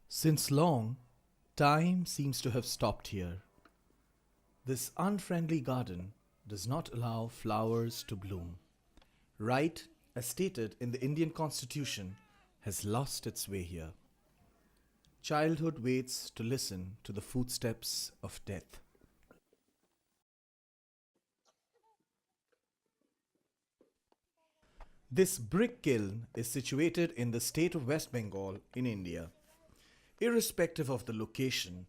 Since long, time seems to have stopped here. This unfriendly garden does not allow flowers to bloom. Right, as stated in the Indian Constitution, has lost its way here. Childhood waits to listen to the footsteps of death. This brick kiln is situated in the state of West Bengal in India. Irrespective of the location,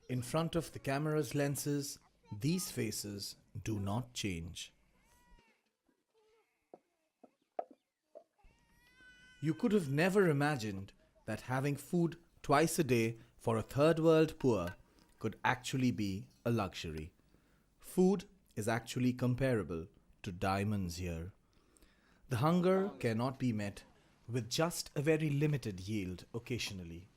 in front of the camera's lenses, these faces do not change. You could have never imagined that having food twice a day for a third world poor could actually be a luxury. Food is actually comparable to diamonds here. The hunger cannot be met with just a very limited yield occasionally.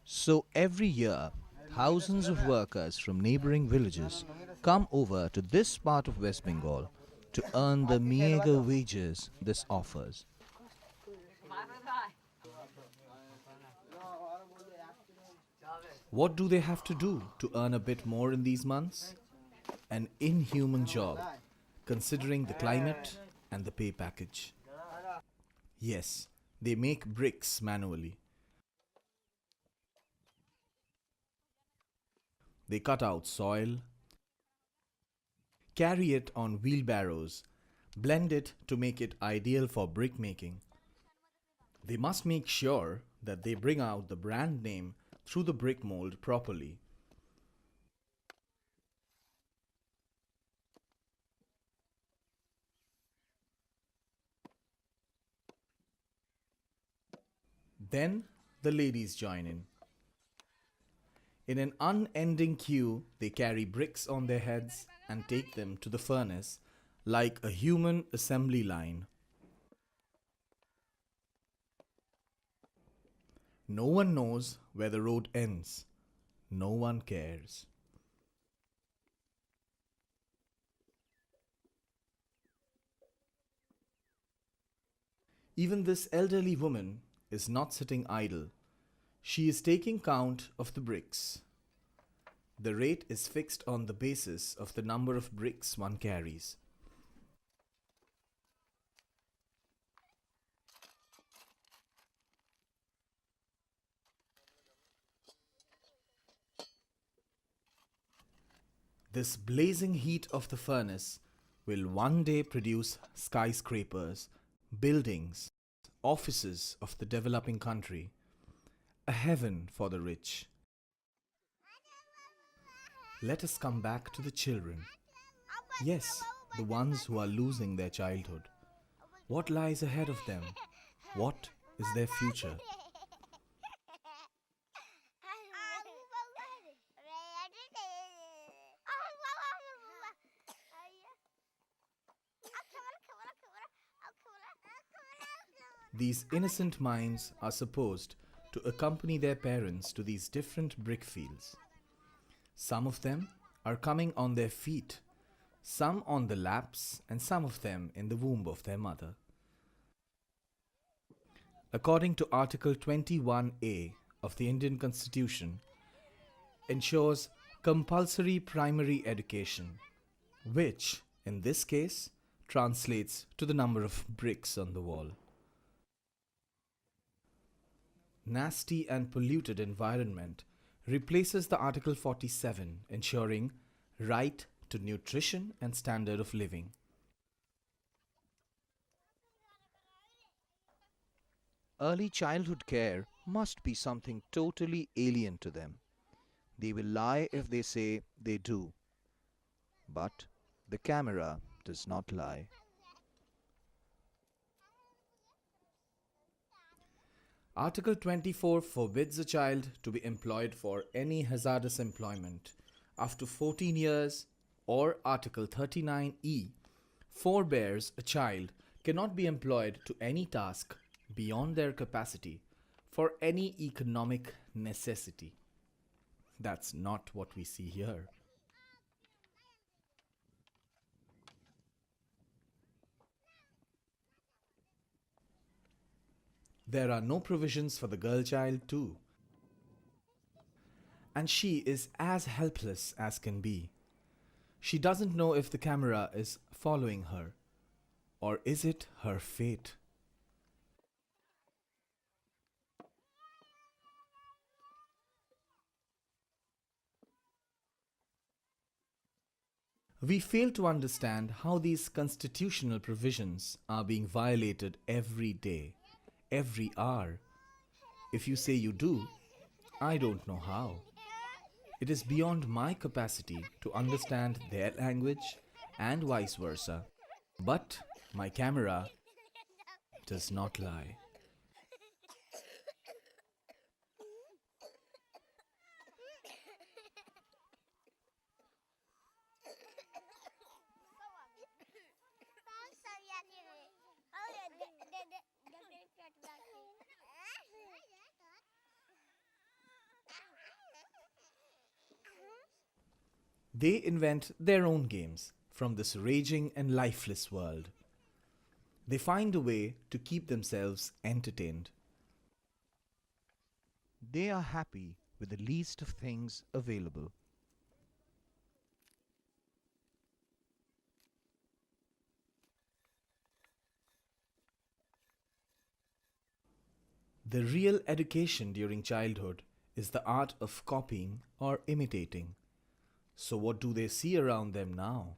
So every year, thousands of workers from neighboring villages come over to this part of West Bengal to earn the meager wages this offers. What do they have to do to earn a bit more in these months? An inhuman job, considering the climate and the pay package. Yes, they make bricks manually. They cut out soil, carry it on wheelbarrows, blend it to make it ideal for brick making. They must make sure that they bring out the brand name through the brick mold properly. Then the ladies join in. In an unending queue, they carry bricks on their heads and take them to the furnace like a human assembly line. No one knows where the road ends. No one cares. Even this elderly woman is not sitting idle. She is taking count of the bricks. The rate is fixed on the basis of the number of bricks one carries. This blazing heat of the furnace will one day produce skyscrapers, buildings, offices of the developing country, a heaven for the rich. Let us come back to the children. Yes, the ones who are losing their childhood. What lies ahead of them? What is their future? These innocent minds are supposed to accompany their parents to these different brick fields. Some of them are coming on their feet, some on the laps, and some of them in the womb of their mother. According to Article 21A of the Indian Constitution, ensures compulsory primary education, which, in this case, translates to the number of bricks on the wall. Nasty and polluted environment replaces the Article 47, ensuring right to nutrition and standard of living. Early childhood care must be something totally alien to them. They will lie if they say they do. But the camera does not lie. Article 24 forbids a child to be employed for any hazardous employment after 14 years, or Article 39E forbears a child cannot be employed to any task beyond their capacity for any economic necessity. That's not what we see here. There are no provisions for the girl child, too. And she is as helpless as can be. She doesn't know if the camera is following her, or is it her fate? We fail to understand how these constitutional provisions are being violated every day, every hour. If you say you do, I don't know how. It is beyond my capacity to understand their language and vice versa. But my camera does not lie. They invent their own games from this raging and lifeless world. They find a way to keep themselves entertained. They are happy with the least of things available. The real education during childhood is the art of copying or imitating. So, what do they see around them now?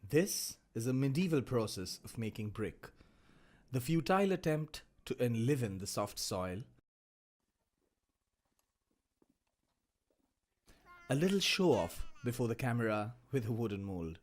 This is a medieval process of making brick, the futile attempt to enliven the soft soil, a little show off before the camera with a wooden mold.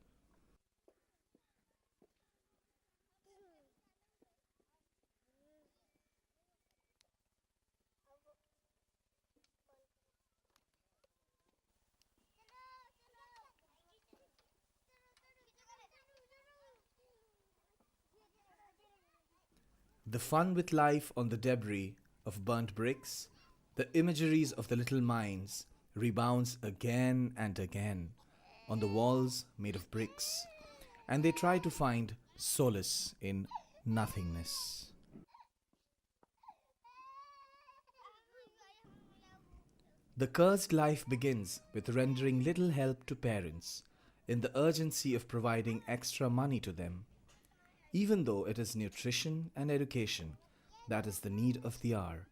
The fun with life on the debris of burnt bricks, the imageries of the little mines rebounds again and again on the walls made of bricks, and they try to find solace in nothingness. The cursed life begins with rendering little help to parents in the urgency of providing extra money to them, even though it is nutrition and education that is the need of the hour.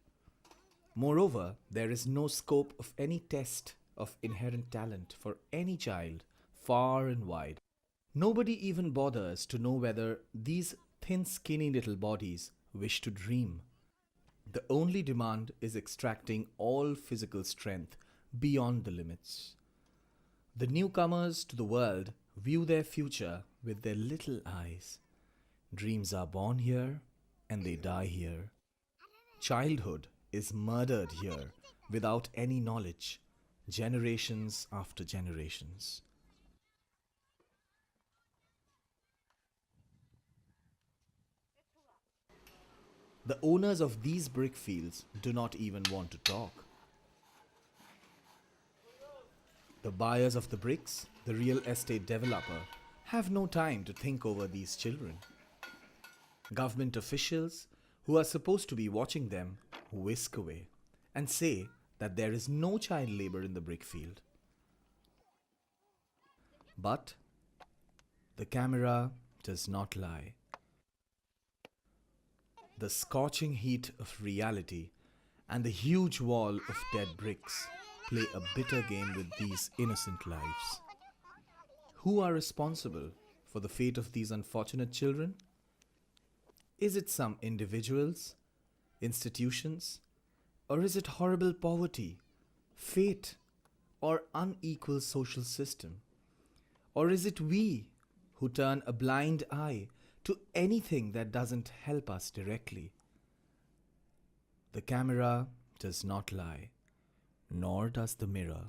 Moreover, there is no scope of any test of inherent talent for any child far and wide. Nobody even bothers to know whether these thin, skinny little bodies wish to dream. The only demand is extracting all physical strength beyond the limits. The newcomers to the world view their future with their little eyes. Dreams are born here and they die here. Childhood is murdered here without any knowledge, generations after generations. The owners of these brick fields do not even want to talk. The buyers of the bricks, the real estate developer, have no time to think over these children. Government officials, who are supposed to be watching them, whisk away and say that there is no child labor in the brick field. But the camera does not lie. The scorching heat of reality and the huge wall of dead bricks play a bitter game with these innocent lives. Who are responsible for the fate of these unfortunate children? Is it some individuals, institutions, or is it horrible poverty, fate, or unequal social system? Or is it we who turn a blind eye to anything that doesn't help us directly? The camera does not lie, nor does the mirror.